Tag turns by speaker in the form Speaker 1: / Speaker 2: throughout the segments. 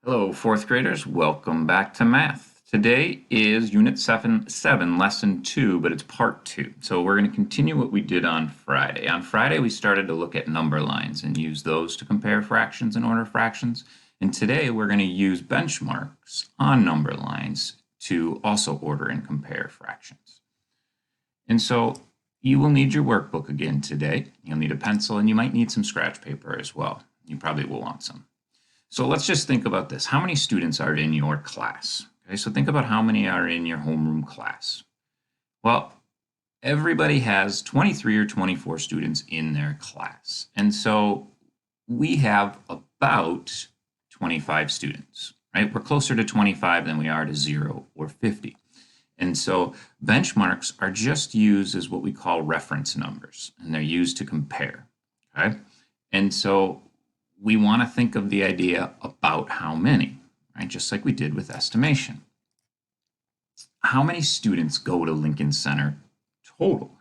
Speaker 1: Hello, fourth graders. Welcome back to math. Today is Unit 7, Lesson 2, but it's Part 2. So we're going to continue what we did on Friday. On Friday, we started to look at number lines and use those to compare fractions and order fractions. And today, we're going to use benchmarks on number lines to also order and compare fractions. And so you will need your workbook again today. You'll need a pencil, and you might need some scratch paper as well. You probably will want some. So let's just think about this. How many students are in your class? Okay, so think about how many are in your homeroom class. Well, everybody has 23 or 24 students in their class. And so we have about 25 students, right? We're closer to 25 than we are to 0 or 50. And so benchmarks are just used as what we call reference numbers, and they're used to compare, okay? And so we want to think of the idea about how many, right? Just like we did with estimation. How many students go to Lincoln Center total?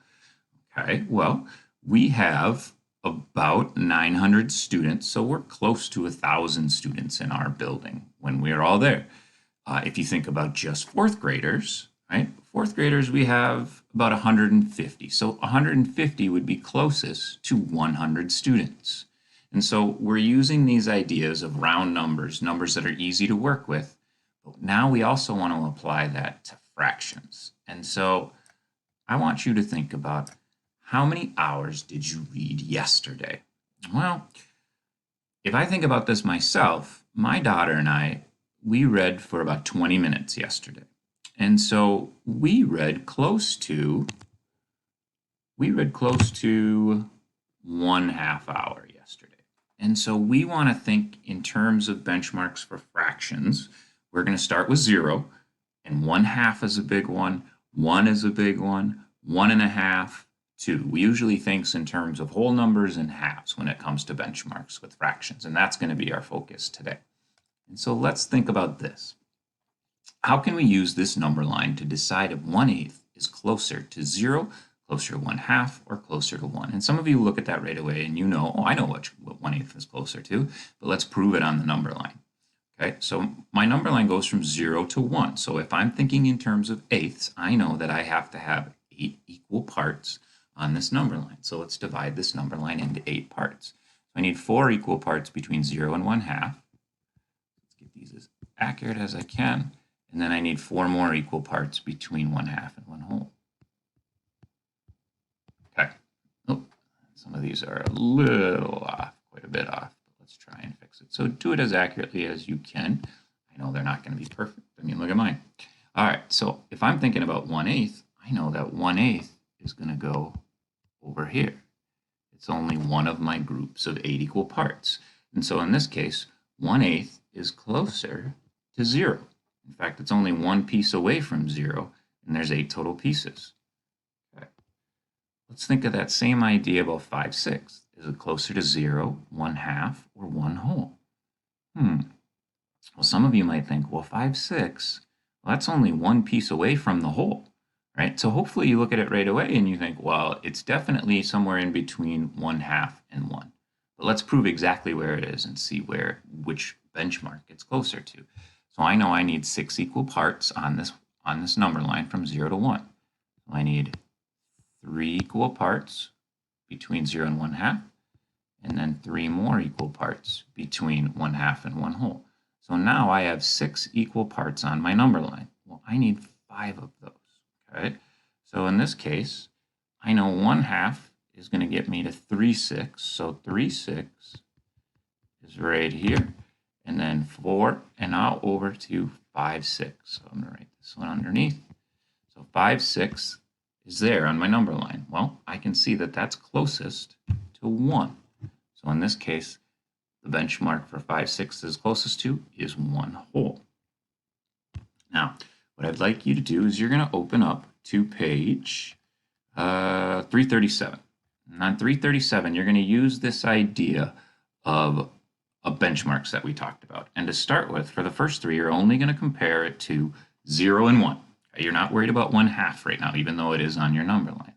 Speaker 1: Okay, well, we have about 900 students, so we're close to 1,000 students in our building when we're all there. If you think about just fourth graders, right? Fourth graders, we have about 150. So 150 would be closest to 100 students. And so we're using these ideas of round numbers, numbers that are easy to work with, but now we also want to apply that to fractions. And so I want you to think about, how many hours did you read yesterday? Well, if I think about this myself, my daughter and I, we read for about 20 minutes yesterday. And so we read close to 1/2 hour yesterday. And so we want to think in terms of benchmarks for fractions. We're going to start with 0, and 1/2 is a big one, 1 is a big one, 1.5, 2. We usually think in terms of whole numbers and halves when it comes to benchmarks with fractions, and that's going to be our focus today. And so let's think about this. How can we use this number line to decide if 1/8 is closer to 0, closer to 1/2, or closer to 1? And some of you look at that right away and you know, oh, I know what 1/8 is closer to, but let's prove it on the number line. Okay, so my number line goes from 0 to 1. So if I'm thinking in terms of eighths, I know that I have to have 8 equal parts on this number line. So let's divide this number line into 8 parts. So I need 4 equal parts between 0 and 1/2. Let's get these as accurate as I can. And then I need 4 more equal parts between 1/2 and 1/2. Okay. Oh, some of these are a little off, quite a bit off. But let's try and fix it. So do it as accurately as you can. I know they're not going to be perfect. I mean, look at mine. All right. So if I'm thinking about 1/8, I know that 1/8 is going to go over here. It's only one of my groups of 8 equal parts. And so in this case, 1/8 is closer to 0. In fact, it's only one piece away from 0, and there's 8 total pieces. Okay. Let's think of that same idea about 5/6. Is it closer to 0, 1/2, or 1/2? Well, some of you might think, well, 5/6, well, that's only one piece away from the whole, right? So hopefully you look at it right away and you think, well, it's definitely somewhere in between 1/2 and 1. But let's prove exactly where it is and see which benchmark it's closer to. So I know I need 6 equal parts on this number line from 0 to 1. So I need 3 equal parts between 0 and 1/2, and then 3 more equal parts between 1/2 and 1/2. So now I have 6 equal parts on my number line. Well, I need 5 of those, okay? So in this case, I know 1/2 is going to get me to 3/6. So 3/6 is right here. And then 4, and now over to 5/6. So I'm going to write this one underneath. So 5/6 is there on my number line. Well, I can see that that's closest to 1. So in this case, the benchmark for 5/6 is closest to is 1/2. Now, what I'd like you to do is you're going to open up to page 337. And on 337, you're going to use this idea of benchmarks that we talked about. And to start with, for the first 3, you're only going to compare it to 0 and 1. Okay? You're not worried about 1/2 right now, even though it is on your number line.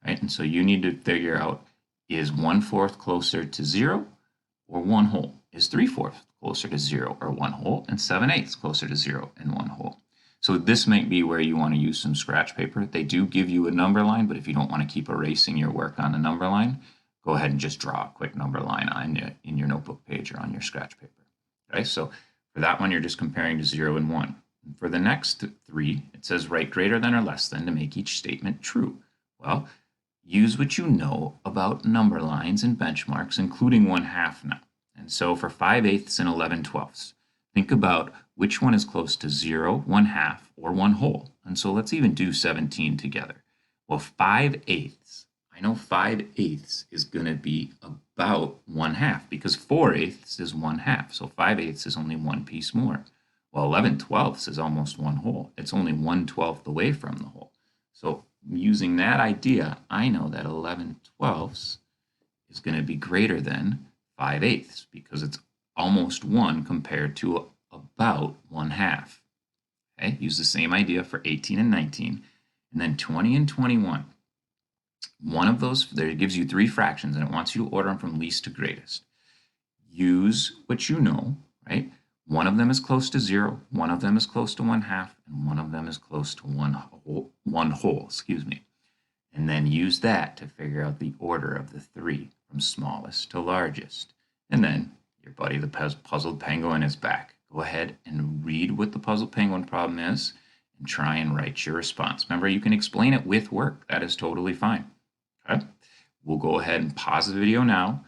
Speaker 1: Right? And so you need to figure out, is 1/4 closer to 0 or 1 whole? Is 3/4 closer to 0 or 1 whole? And 7/8 closer to 0 and 1 whole? So this might be where you want to use some scratch paper. They do give you a number line, but if you don't want to keep erasing your work on the number line, go ahead and just draw a quick number line in your notebook page or on your scratch paper. Okay, so for that one, you're just comparing to 0 and 1. For the next 3, it says write greater than or less than to make each statement true. Well, use what you know about number lines and benchmarks, including 1/2 now. And so for 5/8 and 11/12, think about which one is close to 0, 1/2, or 1 whole. And so let's even do 17 together. Well, 5/8, I know 5/8 is going to be about 1/2 because 4/8 is 1/2. So 5/8 is only one piece more. Well, 11/12 is almost 1 whole. It's only 1/12 away from the whole. So using that idea, I know that 11/12 is going to be greater than 5/8 because it's almost 1 compared to about 1/2. Okay, use the same idea for 18 and 19. And then 20 and 21. One of those, there it gives you 3 fractions and it wants you to order them from least to greatest. Use what you know, right? One of them is close to 0, one of them is close to 1/2, and one of them is close to 1 whole, And then use that to figure out the order of the 3 from smallest to largest. And then your buddy, the puzzled penguin, is back. Go ahead and read what the puzzled penguin problem is and try and write your response. Remember, you can explain it with work. That is totally fine. Okay? We'll go ahead and pause the video now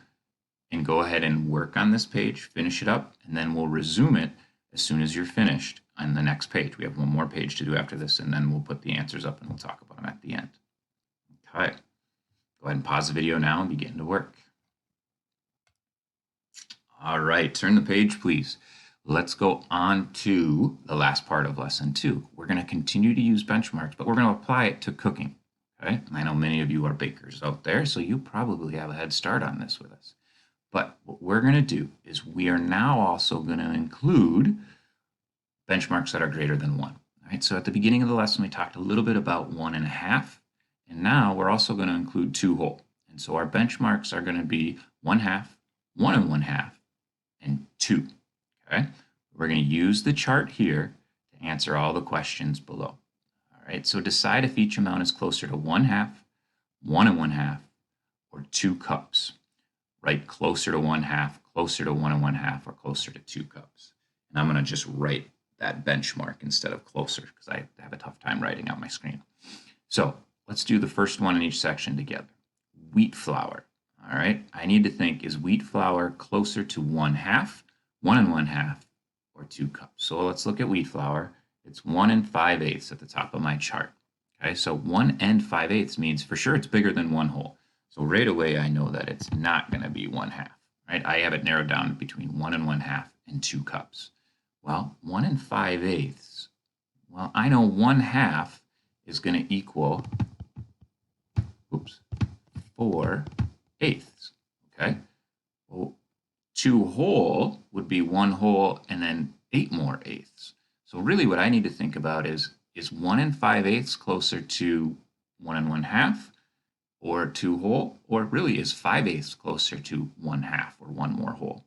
Speaker 1: and go ahead and work on this page, finish it up, and then we'll resume it as soon as you're finished on the next page. We have one more page to do after this, and then we'll put the answers up and we'll talk about them at the end. Okay, go ahead and pause the video now and begin to work. All right, turn the page, please. Let's go on to the last part of lesson 2. We're going to continue to use benchmarks, but we're going to apply it to cooking. Okay, and I know many of you are bakers out there, so you probably have a head start on this with us. But what we're going to do is we are now also going to include benchmarks that are greater than 1. All right, so at the beginning of the lesson, we talked a little bit about 1/2, and now we're also going to include 2 whole. And so our benchmarks are going to be 1/2, 1 1/2, and 2. Okay, we're going to use the chart here to answer all the questions below. All right, so decide if each amount is closer to 1/2, 1 1/2, or 2 cups. Write closer to 1/2, closer to 1 1/2, or closer to 2 cups. And I'm going to just write that benchmark instead of closer because I have a tough time writing out my screen. So let's do the first one in each section together. Wheat flour. All right, I need to think, is wheat flour closer to 1/2, 1 1/2, or 2 cups? So let's look at wheat flour. It's 1 5/8 at the top of my chart. Okay, so 1 5/8 means for sure it's bigger than 1 whole. So right away, I know that it's not going to be 1/2, right? I have it narrowed down between 1 1/2 and 2 cups. Well, 1 5/8, well, I know 1/2 is going to equal, 4/8, okay? Well, 2 whole would be 1 whole and then 8 more eighths. So really what I need to think about is 1 5/8 closer to 1 1/2? Or 2 whole, or really is 5/8 closer to 1/2 or 1 more whole?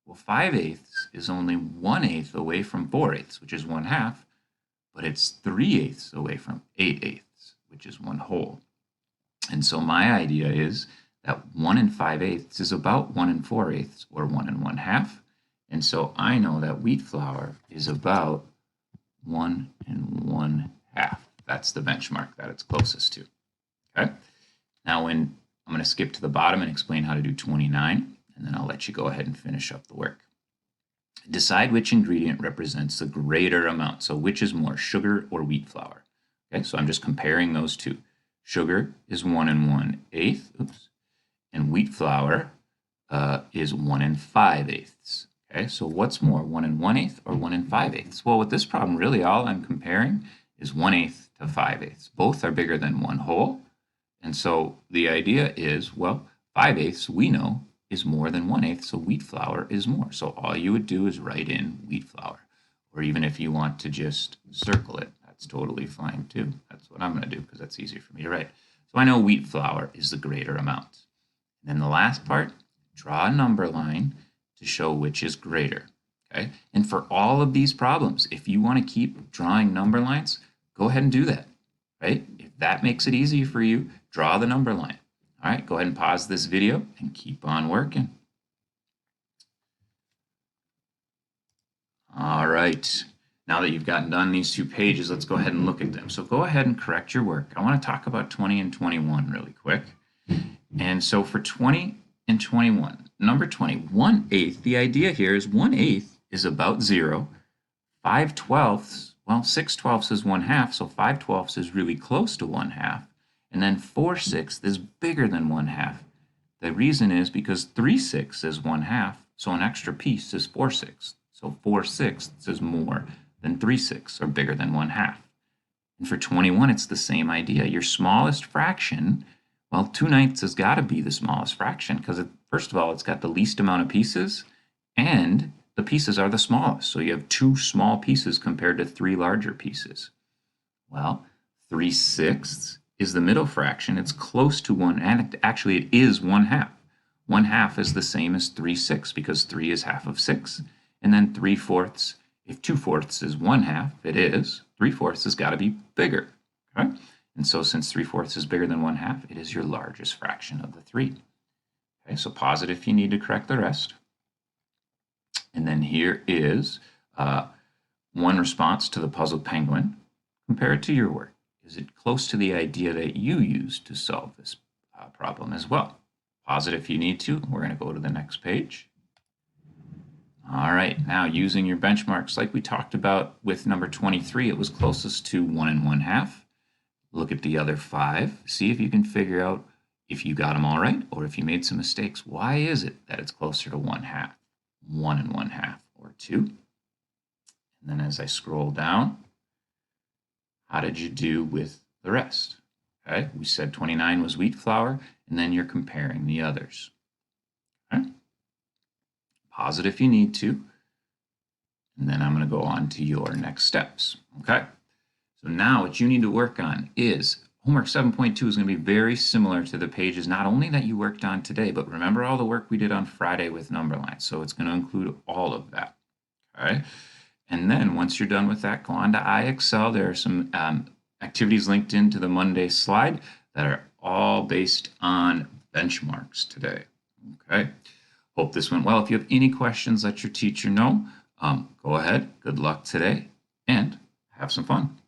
Speaker 1: Well, 5/8 is only 1/8 away from 4/8, which is 1/2, but it's 3/8 away from 8/8, which is 1 whole. And so my idea is that 1 5/8 is about 1 4/8 or 1 1/2. And so I know that wheat flour is about 1 1/2. That's the benchmark that it's closest to. Okay. Now, I'm going to skip to the bottom and explain how to do 29, and then I'll let you go ahead and finish up the work. Decide which ingredient represents the greater amount. So which is more, sugar or wheat flour? Okay, so I'm just comparing those two. Sugar is 1 1/8, and wheat flour is 1 5/8. Okay, so what's more, 1 1/8 or 1 5/8? Well, with this problem, really all I'm comparing is 1/8 to 5/8. Both are bigger than 1 whole. And so the idea is, well, 5/8 we know is more than 1/8, so wheat flour is more. So all you would do is write in wheat flour. Or even if you want to just circle it, that's totally fine too. That's what I'm going to do because that's easier for me to write. So I know wheat flour is the greater amount. And then the last part, draw a number line to show which is greater. Okay, and for all of these problems, if you want to keep drawing number lines, go ahead and do that. Right? If that makes it easy for you, draw the number line. All right, go ahead and pause this video and keep on working. All right, now that you've gotten done these 2 pages, let's go ahead and look at them. So go ahead and correct your work. I want to talk about 20 and 21 really quick. And so for 20 and 21, number 20, 1/8, the idea here is 1/8 is about 0. 5/12, well, 6/12 is 1/2, so 5/12 is really close to 1/2. And then 4/6 is bigger than 1/2. The reason is because 3/6 is 1/2, so an extra piece is 4/6. So 4/6 is more than 3/6, or bigger than 1/2. And for 21, it's the same idea. Your smallest fraction, well, 2/9 has got to be the smallest fraction because, first of all, it's got the least amount of pieces, and the pieces are the smallest. So you have 2 small pieces compared to 3 larger pieces. Well, 3/6 is the middle fraction. It's close to 1, and actually it is 1/2. 1/2 is the same as 3/6 because 3 is half of 6. And then 3/4, if 2/4 is 1/2, it is. 3/4 has got to be bigger. Okay? And so since 3/4 is bigger than 1/2, it is your largest fraction of the 3. Okay, so pause it if you need to correct the rest. And then here is one response to the puzzle penguin. Compare it to your work. Is it close to the idea that you used to solve this problem as well? Pause it if you need to. We're going to go to the next page. All right, now using your benchmarks, like we talked about with number 23, it was closest to 1 1/2. Look at the other 5. See if you can figure out if you got them all right or if you made some mistakes. Why is it that it's closer to 1/2, 1 1/2, or 2? And then as I scroll down, how did you do with the rest? Okay, we said 29 was wheat flour, and then you're comparing the others. Okay? Pause it if you need to, and then I'm going to go on to your next steps. Okay, so now what you need to work on is homework 7.2 is going to be very similar to the pages not only that you worked on today, but remember all the work we did on Friday with number lines. So it's going to include all of that. Okay, and then once you're done with that, go on to iExcel. There are some activities linked into the Monday slide that are all based on benchmarks today. Okay. Hope this went well. If you have any questions, let your teacher know. Go ahead. Good luck today and have some fun.